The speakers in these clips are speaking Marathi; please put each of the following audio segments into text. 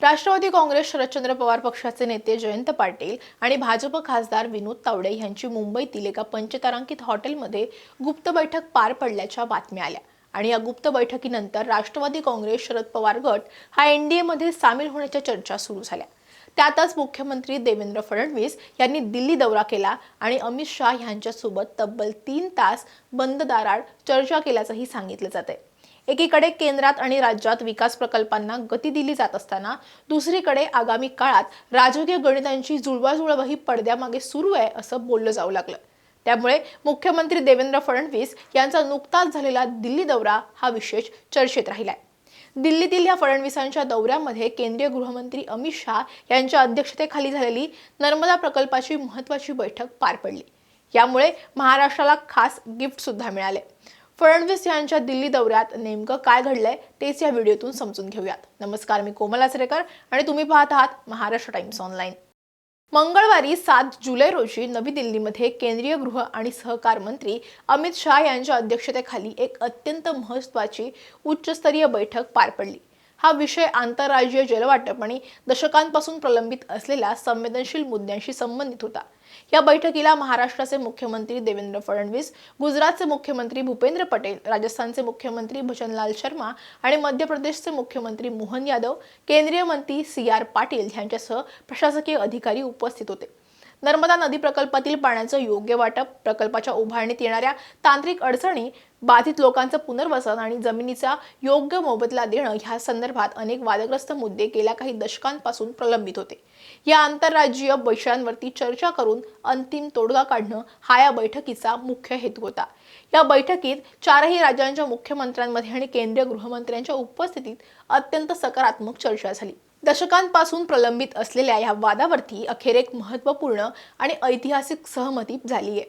राष्ट्रवादी काँग्रेस शरदचंद्र पवार पक्षाचे नेते जयंत पाटील आणि भाजप खासदार विनोद तावडे यांची मुंबईतील एका पंचतारांकित हॉटेलमध्ये गुप्त बैठक पार पडल्याच्या बातम्या आल्या आणि या गुप्त बैठकीनंतर राष्ट्रवादी काँग्रेस शरद पवार गट हा एनडीए मध्ये सामील होण्याच्या चर्चा सुरू झाल्या। त्यातच मुख्यमंत्री देवेंद्र फडणवीस यांनी दिल्ली दौरा केला आणि अमित शाह यांच्यासोबत तब्बल 3 तास बंद दारात चर्चा केल्याचंही सांगितलं जातंय। एकीकडे केंद्रात आणि राज्यात विकास प्रकल्पांना गती दिली जात असताना दुसरीकडे आगामी काळात राजकीय गणितांची जुळवाजुळवही पडद्यामागे सुरू आहे असं बोललं जाऊ लागलं। त्यामुळे मुख्यमंत्री देवेंद्र फडणवीस यांचा नुकताच झालेला दिल्ली दौरा हा विशेष चर्चेत राहिलाय। दिल्लीतील या फडणवीसांच्या दौऱ्यामध्ये केंद्रीय गृहमंत्री अमित शाह यांच्या अध्यक्षतेखाली झालेली नर्मदा प्रकल्पाची महत्त्वाची बैठक पार पडली। यामुळे महाराष्ट्राला खास गिफ्ट सुद्धा मिळाले। फडणवीस यांच्या दिल्ली दौऱ्यात नेमकं काय घडलंय तेच या व्हिडिओतून समजून घेऊयात। नमस्कार, मी कोमल आचरेकर आणि तुम्ही पाहत आहात महाराष्ट्र टाइम्स ऑनलाईन। मंगळवारी 7 जुलै रोजी नवी दिल्लीमध्ये केंद्रीय गृह आणि सहकार मंत्री अमित शाह यांच्या अध्यक्षतेखाली एक अत्यंत महत्त्वाची उच्चस्तरीय बैठक पार पडली। हा विषय आंतरराज्यीय जलवाटप आणि दशकांपासून प्रलंबित असलेल्या संवेदनशील मुद्द्यांशी संबंधित होता। या बैठकीला महाराष्ट्राचे मुख्यमंत्री देवेंद्र फडणवीस, गुजरातचे मुख्यमंत्री भूपेंद्र पटेल, राजस्थानचे मुख्यमंत्री भजनलाल शर्मा आणि मध्य प्रदेशचे मुख्यमंत्री मोहन यादव, केंद्रीय मंत्री CR पाटील यांच्यासह प्रशासकीय अधिकारी उपस्थित होते। नर्मदा नदी प्रकल्पातील पाण्याचं योग्य वाटप, प्रकल्पाच्या उभारणीत येणाऱ्या तांत्रिक अडचणी, बाधित लोकांचं पुनर्वसन आणि जमिनीचा योग्य मोबदला देणं ह्या संदर्भात अनेक वादग्रस्त मुद्दे गेल्या काही दशकांपासून प्रलंबित होते। या आंतरराज्यीय विषयांवरती चर्चा करून अंतिम तोडगा काढणं हा या बैठकीचा मुख्य हेतू होता। या बैठकीत चारही राज्यांच्या मुख्यमंत्र्यांमध्ये आणि केंद्रीय गृहमंत्र्यांच्या उपस्थितीत अत्यंत सकारात्मक चर्चा झाली। दशकांपासून प्रलंबित असलेल्या या वादावरती अखेर एक महत्त्वपूर्ण आणि ऐतिहासिक सहमती झाली आहे।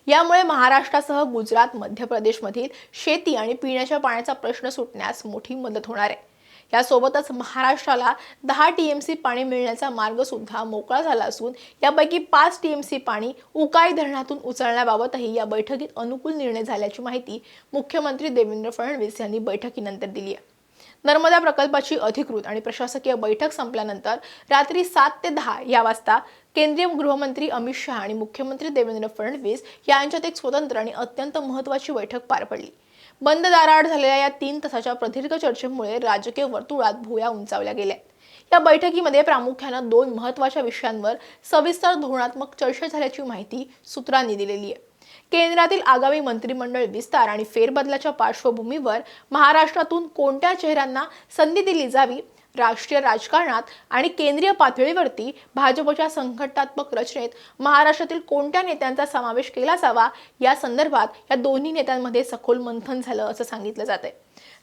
यामुळे महाराष्ट्रासह गुजरात, मध्य प्रदेशमधील शेती आणि पिण्याच्या पाण्याचा प्रश्न सुटण्यास मोठी मदत होणार आहे। यासोबतच महाराष्ट्राला 10 TMC पाणी मिळण्याचा मार्ग सुद्धा मोकळा झाला असून यापैकी 5 TMC पाणी उकाई धरणातून उचलण्याबाबतही या बैठकीत अनुकूल निर्णय झाल्याची माहिती मुख्यमंत्री देवेंद्र फडणवीस यांनी बैठकीनंतर दिली आहे। नर्मदा प्रकल्पाची अधिकृत आणि प्रशासकीय बैठक संपल्यानंतर रात्री 7 ते 10 या वाजता केंद्रीय गृहमंत्री अमित शाह आणि मुख्यमंत्री देवेंद्र फडणवीस यांच्यात एक स्वतंत्र आणि अत्यंत महत्त्वाची बैठक पार पडली। बंद दाराआड झालेल्या या 3 तासाच्या प्रदीर्घ चर्चेमुळे राजकीय वर्तुळात भुवया उंचावल्या गेल्या। या बैठकीमध्ये प्रामुख्याने 2 महत्त्वाच्या विषयांवर सविस्तर धोरणात्मक चर्चा झाल्याची माहिती सूत्रांनी दिलेली आहे। केंद्रातील आगामी मंत्रिमंडळ विस्तार आणि फेरबदलाच्या पार्श्वभूमीवर महाराष्ट्रातून कोणत्या चेहऱ्यांना संधी दिली जावी, राष्ट्रीय राजकारणात आणि केंद्रीय पातळीवरती भाजपच्या संघटनात्मक रचनेत महाराष्ट्रातील कोणत्या नेत्यांचा समावेश केला जावा या संदर्भात या दोन्ही नेत्यांमध्ये सखोल मंथन झालं असं सांगितलं जातंय।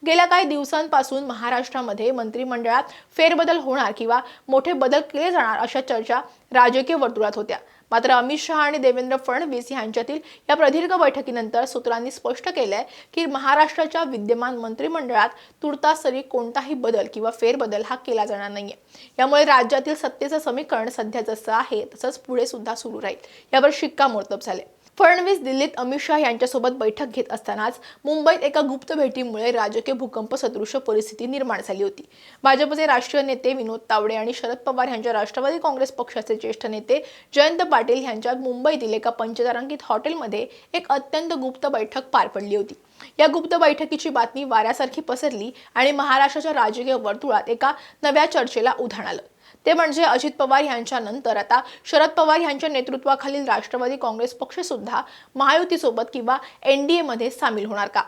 गेल्या काही दिवसांपासून महाराष्ट्रामध्ये मंत्रिमंडळात फेरबदल होणार किंवा मोठे बदल केले जाणार अशा चर्चा राजकीय वर्तुळात होत्या। मात्र अमित शाह आणि देवेंद्र फडणवीस यांच्यातील या प्रदीर्घ बैठकीनंतर सूत्रांनी स्पष्ट केलंय की महाराष्ट्राच्या विद्यमान मंत्रिमंडळात तुर्तास तरी कोणताही बदल किंवा फेरबदल हा केला जाणार नाहीये। यामुळे राज्यातील सत्तेचं समीकरण सध्या जसं आहे तसंच पुढे सुद्धा सुरू राहील यावर शिक्कामोर्तब झाले। फडणवीस दिल्लीत अमित शाह यांच्यासोबत बैठक घेत असतानाच मुंबईत एका गुप्त भेटीमुळे राजकीय भूकंप सदृश्य परिस्थिती निर्माण झाली होती। भाजपचे राष्ट्रीय नेते विनोद तावडे आणि शरद पवार यांच्या राष्ट्रवादी काँग्रेस पक्षाचे ज्येष्ठ नेते जयंत पाटील यांच्यात मुंबईतील एका पंचतारांकित हॉटेलमध्ये एक अत्यंत गुप्त बैठक पार पडली होती। या गुप्त बैठकीची बातमी वाऱ्यासारखी पसरली आणि महाराष्ट्राच्या राजकीय वर्तुळात एका नव्या चर्चेला उधाण आलं। ते म्हणजे अजित पवार यांच्या नंतर आता शरद पवार यांच्या नेतृत्वाखालील राष्ट्रवादी काँग्रेस पक्ष सुद्धा महायुतीसोबत किंवा एनडीए मध्ये सामील होणार का?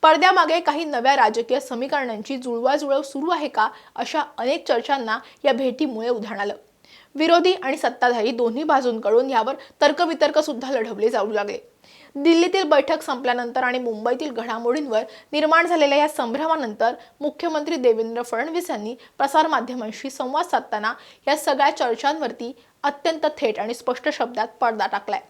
पडद्यामागे काही नव्या राजकीय समीकरणांची जुळवाजुळव सुरू आहे का? अशा अनेक चर्चांना या भेटीमुळे उधाण आलं। विरोधी आणि सत्ताधारी दोन्ही बाजूंकडून यावर तर्कवितर्क सुद्धा लढवले जाऊ लागले। दिल्लीतील बैठक संपल्यानंतर आणि मुंबईतील घडामोडींवर निर्माण झालेल्या या संभ्रमानंतर मुख्यमंत्री देवेंद्र फडणवीस यांनी प्रसारमाध्यमांशी संवाद साधताना या सगळ्या चर्चांवरती अत्यंत थेट आणि स्पष्ट शब्दात पडदा टाकलाय।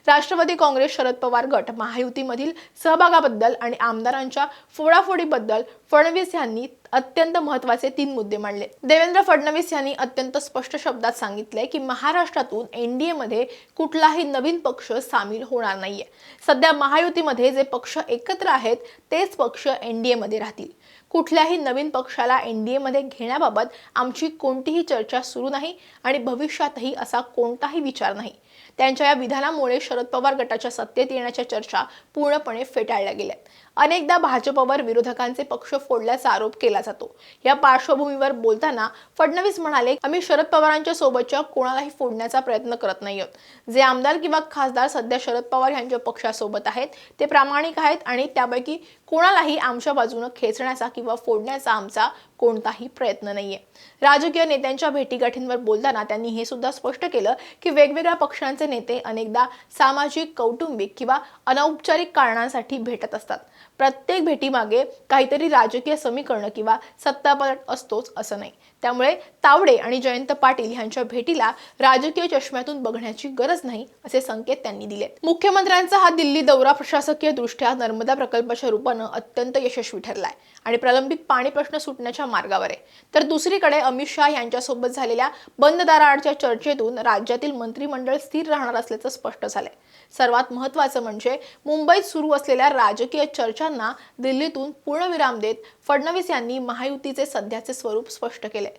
राष्ट्रवादी काँग्रेस शरद पवार गट महायुतीमधील सहभागाबद्दल आणि आमदारांच्या फोडाफोडीबद्दल फडणवीस यांनी अत्यंत महत्त्वाचे 3 मुद्दे मांडले। देवेंद्र फडणवीस यांनी अत्यंत स्पष्ट शब्दात सांगितले की महाराष्ट्रातून एनडीए मध्ये कुठलाही नवीन पक्ष सामील होणार नाहीये। सध्या महायुतीमध्ये जे पक्ष एकत्र आहेत तेच पक्ष एनडीए मध्ये राहतील। कुठल्याही नवीन पक्षाला एनडीए मध्ये घेण्याबाबत आमची कोणतीही चर्चा सुरू नाही आणि भविष्यातही असा कोणताही विचार नाही. त्यांच्या या विधानामुळे शरद पवार गटाच्या सत्तेत येण्याच्या चर्चा पूर्णपणे फेटाळल्या गेल्यात. अनेकदा भाजपवर विरोधकांचे पक्ष फोडल्याचा आरोप केला जातो. या पार्श्वभूमीवर बोलताना फडणवीस म्हणाले, आम्ही शरद पवारांच्या सोबतच्या कोणालाही फोडण्याचा प्रयत्न करत नाही आहोत. जे आमदार किंवा खासदार सध्या शरद पवार यांच्या पक्षासोबत आहेत ते प्रामाणिक आहेत आणि त्यापैकी कोणालाही आमच्या बाजूने खेचण्याचा किंवा फोडण्याचा आमचा कोणताही प्रयत्न नाहीये. राजकीय नेत्यांच्या भेटीगाठींवर बोलताना त्यांनी हे सुद्धा स्पष्ट केलं की वेगवेगळ्या पक्षांचे नेते अनेकदा सामाजिक, कौटुंबिक किंवा अनौपचारिक कारणांसाठी भेटत असतात. प्रत्येक भेटीमागे काहीतरी राजकीय समीकरण किंवा सत्तापालट असतोच असं नाही. त्यामुळे तावडे आणि जयंत पाटील यांच्या भेटीला राजकीय चष्म्यातून बघण्याची गरज नाही असे संकेत त्यांनी दिलेत. मुख्यमंत्र्यांचा हा दिल्ली दौरा प्रशासकीय दृष्ट्या नर्मदा प्रकल्पाच्या रूपाने अत्यंत यशस्वी ठरलाय आणि प्रलंबित पाणी प्रश्न सुटण्याच्या मार्गावर आहे. तर दुसरीकडे अमित शहा यांच्यासोबत झालेल्या बंद दाराआडच्या चर्चेतून राज्यातील मंत्रिमंडळ स्थिर राहणार असल्याचं स्पष्ट झालंय. सर्वात महत्त्वाचं म्हणजे मुंबईत सुरू असलेल्या राजकीय चर्चांना दिल्लीतून पूर्णविराम देत फडणवीस यांनी महायुतीचे सध्याचे स्वरूप स्पष्ट केले.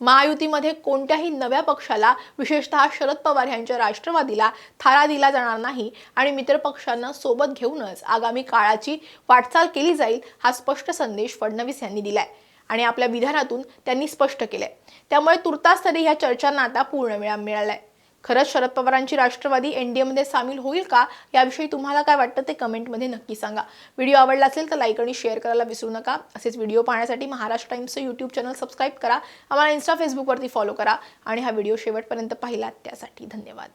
महायुतीमध्ये कोणत्याही नव्या पक्षाला, विशेषतः शरद पवार यांच्या राष्ट्रवादीला थारा दिला जाणार नाही आणि मित्रपक्षांना सोबत घेऊनच आगामी काळाची वाटचाल केली जाईल हा स्पष्ट संदेश फडणवीस यांनी दिलाय आणि आपल्या विधानातून त्यांनी स्पष्ट केलंय. त्यामुळे तुर्तास तरी ह्या चर्चांना आता पूर्णविराम मिळालाय. खरंच शरद पवारांची राष्ट्रवादी एनडीए मध्ये सामील होईल का, याविषयी तुम्हाला काय वाटतं ते कमेंटमध्ये नक्की सांगा. व्हिडिओ आवडला असेल तर लाईक आणि शेअर करायला विसरू नका. असेच व्हिडिओ पाहण्यासाठी महाराष्ट्र टाइम्सचं यूट्यूब चॅनल सबस्क्राईब करा. आम्हाला इन्स्टा, फेसबुकवरती फॉलो करा आणि हा व्हिडिओ शेवटपर्यंत पाहिलात त्यासाठी धन्यवाद.